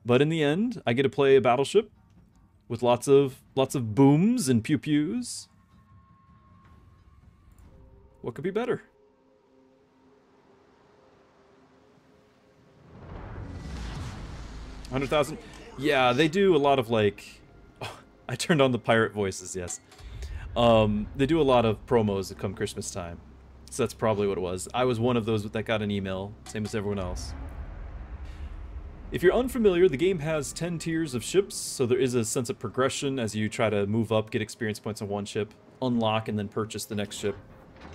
But in the end, I get to play a battleship with lots of booms and pew pews. What could be better? 100,000. Yeah, they do a lot of like. Oh, I turned on the pirate voices. Yes, they do a lot of promos that come Christmas time, so that's probably what it was. I was one of those that got an email, same as everyone else. If you're unfamiliar, the game has 10 tiers of ships, so there is a sense of progression as you try to move up, get experience points on one ship, unlock, and then purchase the next ship.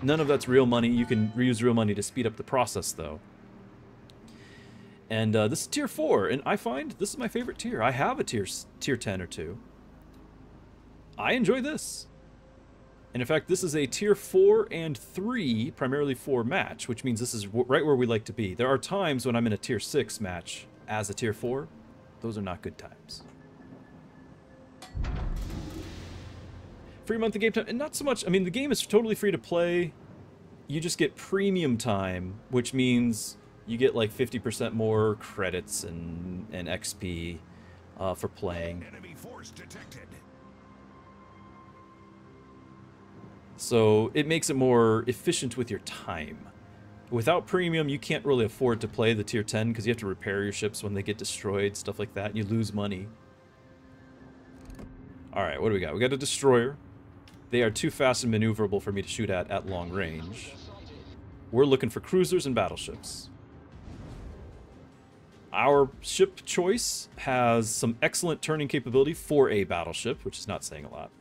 None of that's real money. You can reuse real money to speed up the process, though. And this is tier 4, and I find this is my favorite tier. I have a tier 10 or 2. I enjoy this. And in fact, this is a tier 4 and 3, primarily 4 match, which means this is right where we like to be. There are times when I'm in a tier 6 match as a tier 4. Those are not good times. Free monthly game time, and not so much. I mean, the game is totally free to play. You just get premium time, which means you get like 50% more credits and XP for playing. Enemy force detected. So it makes it more efficient with your time. Without premium, you can't really afford to play the tier 10 because you have to repair your ships when they get destroyed, stuff like that, and you lose money. Alright, what do we got? We got a destroyer. They are too fast and maneuverable for me to shoot at long range. We're looking for cruisers and battleships. Our ship choice has some excellent turning capability for a battleship, which is not saying a lot.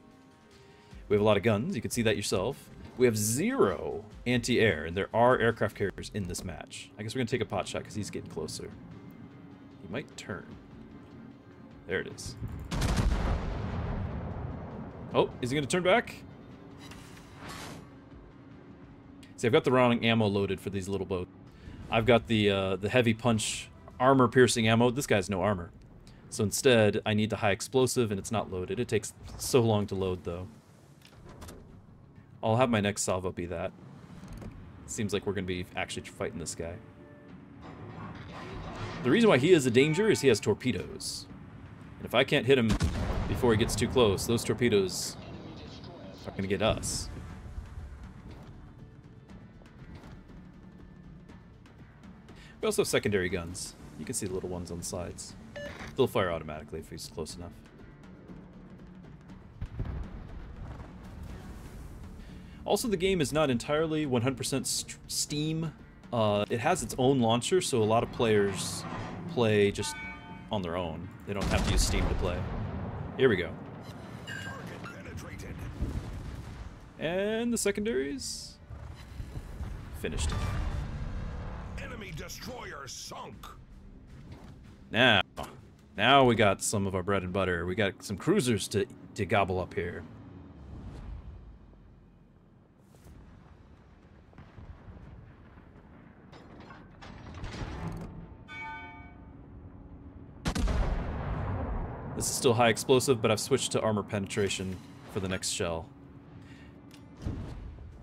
We have a lot of guns, you can see that yourself. We have 0 anti-air, and there are aircraft carriers in this match. I guess we're going to take a pot shot because he's getting closer. He might turn. There it is. Oh, is he going to turn back? See, I've got the wrong ammo loaded for these little boats. I've got the heavy punch armor-piercing ammo. This guy's no armor. So instead, I need the high explosive, and it's not loaded. It takes so long to load, though. I'll have my next salvo be that. Seems like we're going to be actually fighting this guy. The reason why he is a danger is he has torpedoes. And if I can't hit him before he gets too close, those torpedoes are going to get us. We also have secondary guns. You can see the little ones on the sides. They'll fire automatically if he's close enough. Also, the game is not entirely 100% Steam. It has its own launcher, so a lot of players play just on their own. They don't have to use Steam to play. Here we go. Target penetrated. And the secondaries finished. Enemy destroyer sunk. Now we got some of our bread and butter. We got some cruisers to gobble up here. This is still high explosive, but I've switched to armor penetration for the next shell.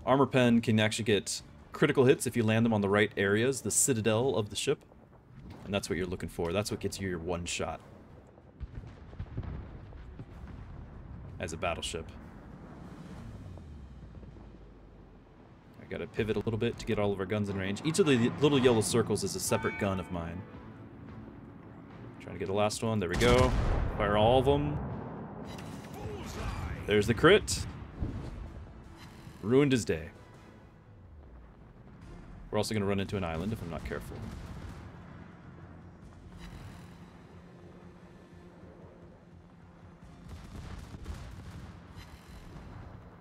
Armor pen can actually get critical hits if you land them on the right areas, the citadel of the ship. And that's what you're looking for. That's what gets you your one shot as a battleship. I gotta pivot a little bit to get all of our guns in range. Each of the little yellow circles is a separate gun of mine. Trying to get the last one. There we go. Fire all of them. There's the crit. Ruined his day. We're also going to run into an island if I'm not careful.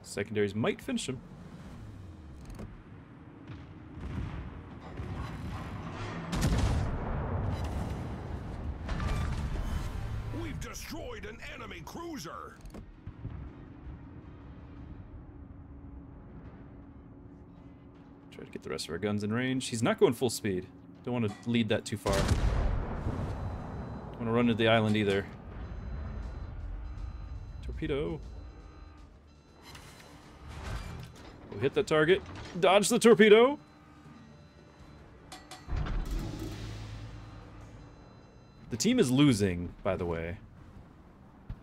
Secondaries might finish him. We've destroyed an enemy cruiser. Try to get the rest of our guns in range. He's not going full speed. Don't want to lead that too far. Don't want to run into the island either. Torpedo. We'll hit that target. Dodge the torpedo. The team is losing, by the way.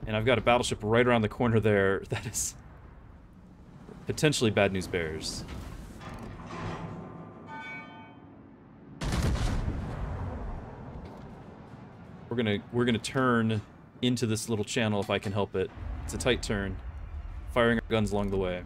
And I've got a battleship right around the corner there. That is potentially bad news bears. We're gonna turn into this little channel if I can help it. It's a tight turn. Firing our guns along the way.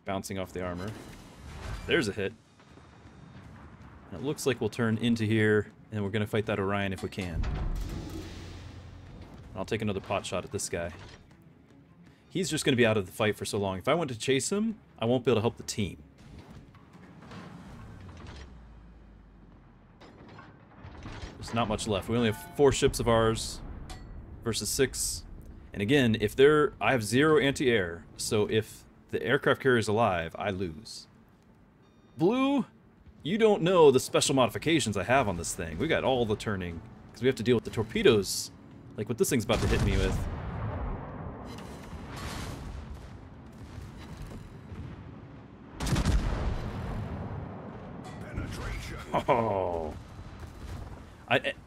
Bouncing off the armor. There's a hit. And it looks like we'll turn into here, and we're gonna fight that Orion if we can. I'll take another pot shot at this guy. He's just gonna be out of the fight for so long. If I want to chase him, I won't be able to help the team. There's not much left. We only have 4 ships of ours versus 6. And again, if they're... I have 0 anti-air, so if the aircraft carrier is alive, I lose. Blue, you don't know the special modifications I have on this thing. We got all the turning, because we have to deal with the torpedoes, like what this thing's about to hit me with. Penetration. Oh,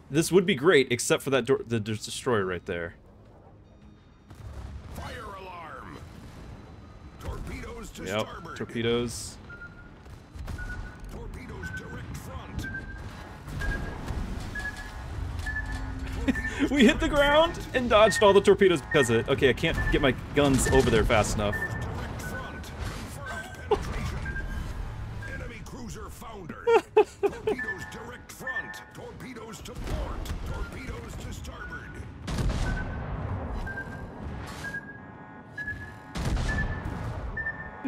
this would be great, except for that the destroyer right there. Fire alarm. Torpedoes to starboard. Torpedoes. Torpedoes direct front. We hit the ground and dodged all the torpedoes because of it. Okay, I can't get my guns over there fast enough. Direct front. Confirmed penetration. Enemy cruiser foundered. Torpedoes direct front. Torpedoes to port. Torpedoes to starboard.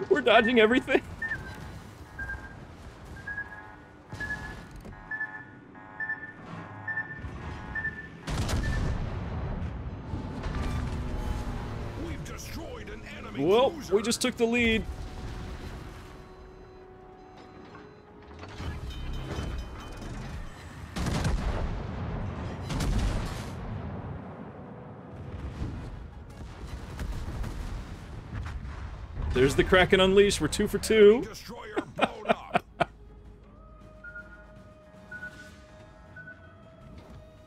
We're dodging everything. We've destroyed an enemy Well, cruiser. we just took the lead. There's the Kraken Unleashed. We're 2 for 2. Destroyer blown up.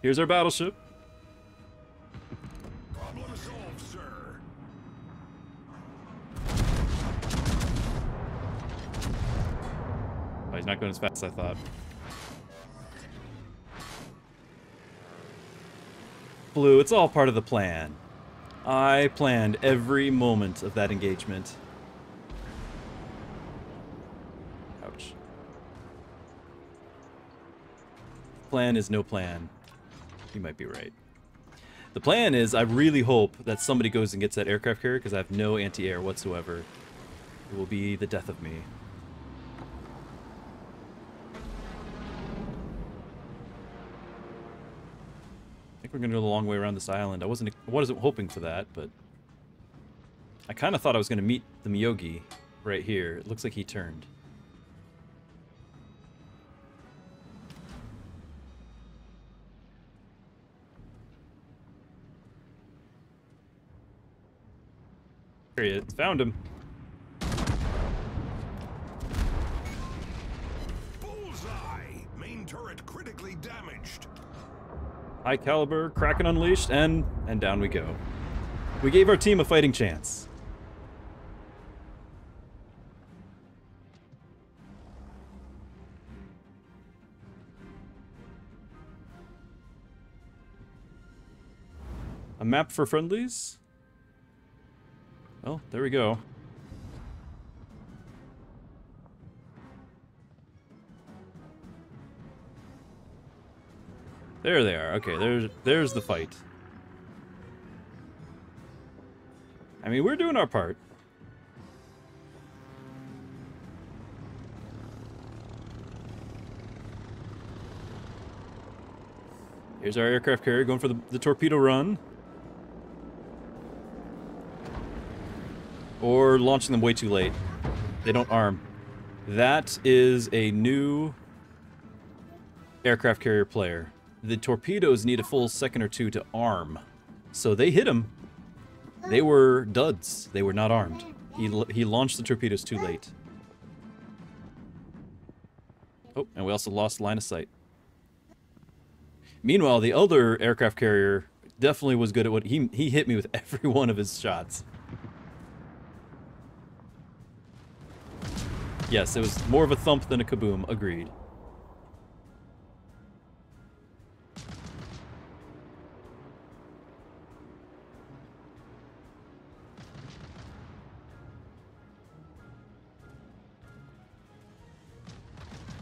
Here's our battleship. Problem solved, sir. Oh, he's not going as fast as I thought. Blue, it's all part of the plan. I planned every moment of that engagement. Ouch. Plan is no plan. You might be right. The plan is, I really hope that somebody goes and gets that aircraft carrier, because I have no anti-air whatsoever. It will be the death of me. I think we're gonna go the long way around this island. I wasn't hoping for that, but I kind of thought I was gonna meet the Miyogi right here. It looks like he turned. There he is. Found him. Bullseye. Main turret critically damaged. High caliber, Kraken Unleashed, and down we go. We gave our team a fighting chance. A map for friendlies? Well, there we go. There they are. Okay, there's the fight. I mean, we're doing our part. Here's our aircraft carrier going for the torpedo run. Or launching them way too late. They don't arm. That is a new aircraft carrier player. The torpedoes need a full second or two to arm. So they hit him. They were duds. They were not armed. He launched the torpedoes too late. Oh, and we also lost line of sight. Meanwhile, the other aircraft carrier definitely was good at what he hit me with every one of his shots. Yes, it was more of a thump than a kaboom, agreed.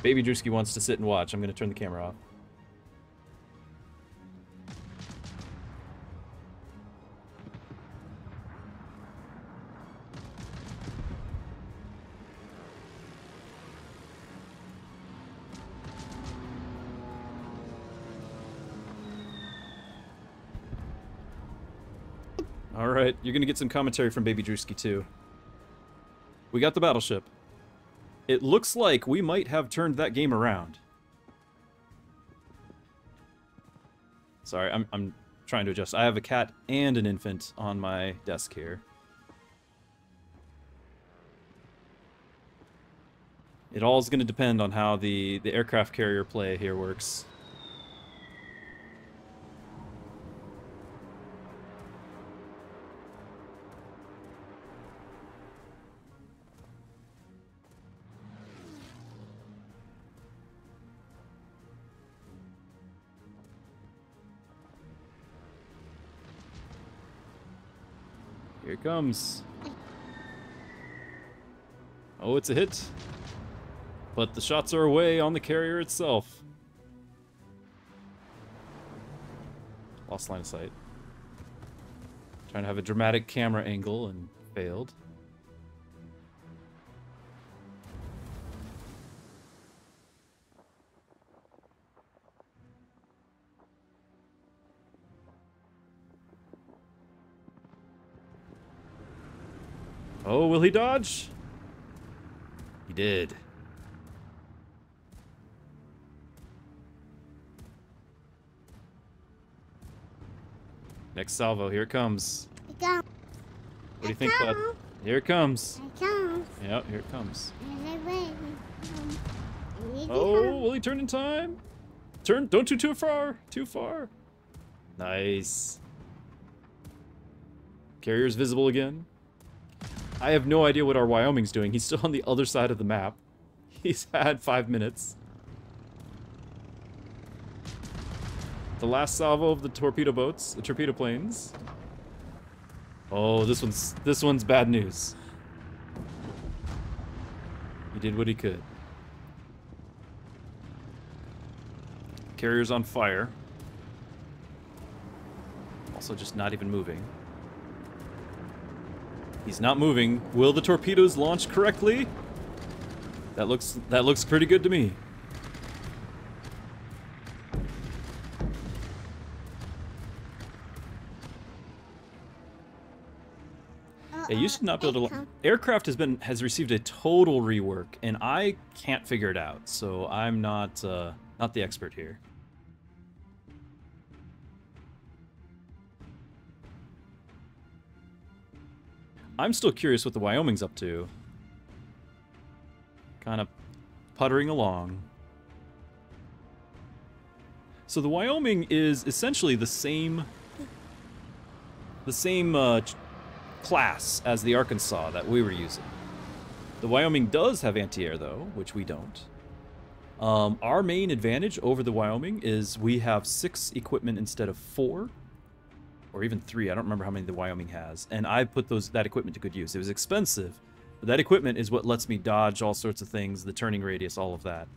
Baby Drewski wants to sit and watch. I'm going to turn the camera off. Alright, you're going to get some commentary from Baby Drewski too. We got the battleship. It looks like we might have turned that game around. Sorry, I'm trying to adjust. I have a cat and an infant on my desk here. It all is going to depend on how the aircraft carrier play here works. Here it comes. Oh, it's a hit. But the shots are away on the carrier itself. Lost line of sight. Trying to have a dramatic camera angle and failed. Oh, will he dodge? He did. Next salvo, here it comes. What do you think, bud? Here it comes. Yep, here it comes. Oh, will he turn in time? Turn, don't do too far. Too far. Nice. Carrier's visible again. I have no idea what our Wyoming's doing. He's still on the other side of the map. He's had 5 minutes. The last salvo of the torpedo boats, the torpedo planes. Oh, this one's bad news. He did what he could. Carrier's on fire. Also just not even moving. He's not moving. Will the torpedoes launch correctly? That looks pretty good to me. Yeah, you should not be able to. Aircraft has received a total rework, and I can't figure it out. So I'm not the expert here. I'm still curious what the Wyoming's up to. Kind of puttering along. So the Wyoming is essentially the same class as the Arkansas that we were using. The Wyoming does have anti-air though, which we don't. Our main advantage over the Wyoming is we have 6 equipment instead of 4. Or even 3, I don't remember how many the Wyoming has. And I put that equipment to good use. It was expensive, but that equipment is what lets me dodge all sorts of things, the turning radius, all of that.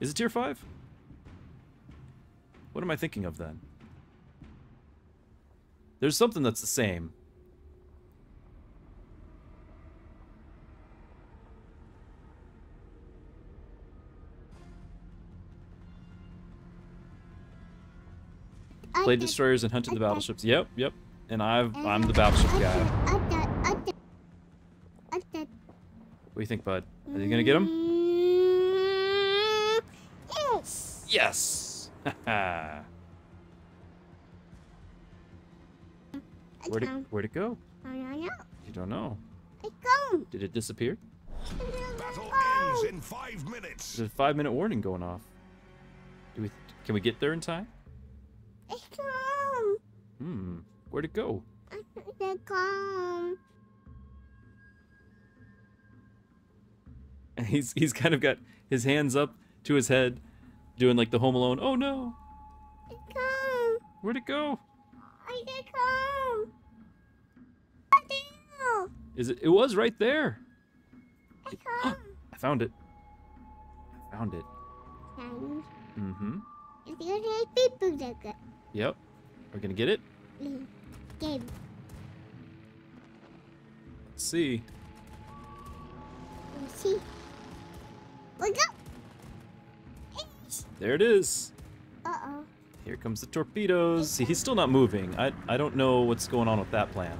Is it tier 5? What am I thinking of then? There's something that's the same. Played destroyers and hunted the battleships. Yep. And I'm the battleship guy. do you think, bud? Are you gonna get him? Yes. Yes! Haha. Where'd it go? I don't know. You don't know. It's gone. Did it disappear? Battle ends in 5 minutes. There's a 5-minute warning going off. Can we get there in time? It's gone. Where'd it go? It's gone. And he's kind of got his hands up to his head, doing like the Home Alone. Oh no! It's gone. Where'd it go? It's gone. Is it? It was right there. It's gone. I found it. I found it. It's Mm-hmm. people. Yep. We're gonna get it. Game. Let's see. Let's see. We go. There it is. Uh-oh. Here comes the torpedoes. See, he's still not moving. I don't know what's going on with that plan.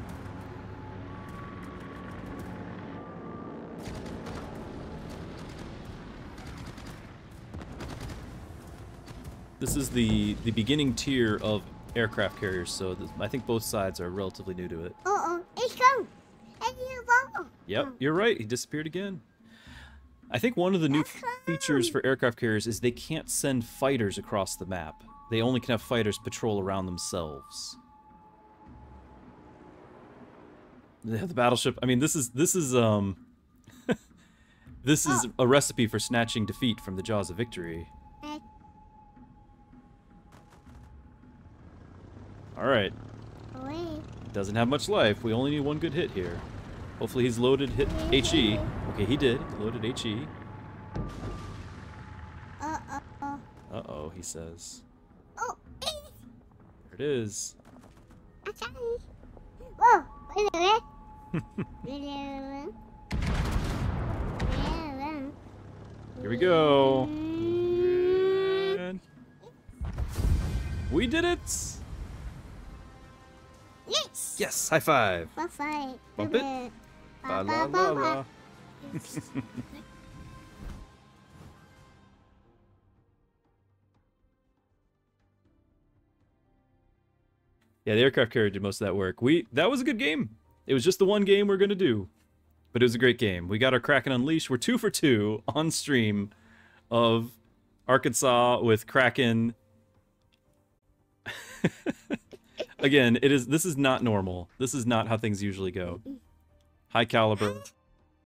This is the beginning tier of aircraft carriers, so I think both sides are relatively new to it. Uh-oh. It's gone. And you go. Yep, you're right. He disappeared again. I think one of the new features for aircraft carriers is they can't send fighters across the map. They only can have fighters patrol around themselves. The battleship. I mean, this is this is a recipe for snatching defeat from the jaws of victory. All right. Doesn't have much life. We only need one good hit here. Hopefully he's loaded hit HE. Okay, he did. He loaded HE. Uh-oh. Uh-oh, he says. Oh, There it is. okay. Whoa, wait a minute. Here we go. And we did it! Yes. Yes, high five. Bye-bye. Bump it. Ba la la la. Yeah, the aircraft carrier did most of that work. That was a good game. It was just the one game we're gonna do, but it was a great game. We got our Kraken Unleashed. We're 2 for 2 on stream of Arkansas with Kraken. Again, this is not normal. This is not how things usually go. High caliber.